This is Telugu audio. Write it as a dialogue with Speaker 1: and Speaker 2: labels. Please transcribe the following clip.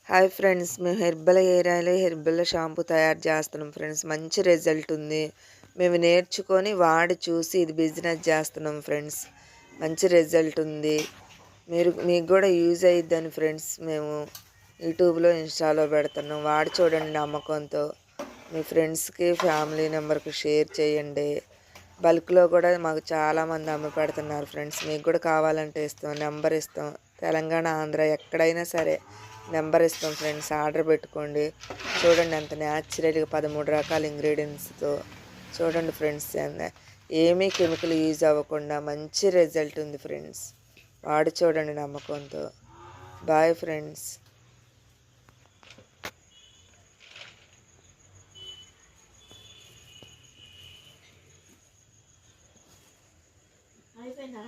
Speaker 1: హాయ్ ఫ్రెండ్స్, మేము herbal hair oil, herbal shampoo తయారు చేస్తున్నాం ఫ్రెండ్స్. మంచి రిజల్ట్ ఉంది. మేము నేర్చుకొని వాడి చూసి ఇది బిజినెస్ చేస్తున్నాం ఫ్రెండ్స్. మంచి రిజల్ట్ ఉంది. మీకు కూడా యూజ్ అయ్యిద్దని ఫ్రెండ్స్ మేము యూట్యూబ్లో ఇన్స్టాలో పెడుతున్నాం. వాడి చూడండి నమ్మకంతో. మీ ఫ్రెండ్స్కి ఫ్యామిలీ మెంబర్కి షేర్ చేయండి. బల్క్లో కూడా మాకు చాలామంది అమ్మ పెడుతున్నారు ఫ్రెండ్స్. మీకు కూడా కావాలంటే ఇస్తాం, నెంబర్ ఇస్తాం. తెలంగాణ, ఆంధ్ర ఎక్కడైనా సరే నెంబర్ ఇస్తాం ఫ్రెండ్స్. ఆర్డర్ పెట్టుకోండి. చూడండి ఎంత న్యాచురల్గా 13 రకాల ఇంగ్రీడియంట్స్తో. చూడండి ఫ్రెండ్స్, ఏమీ కెమికల్ యూజ్ అవ్వకుండా మంచి రిజల్ట్ ఉంది ఫ్రెండ్స్. వాడి చూడండి నమ్మకంతో. Boy friends.
Speaker 2: అయిపోయిందా?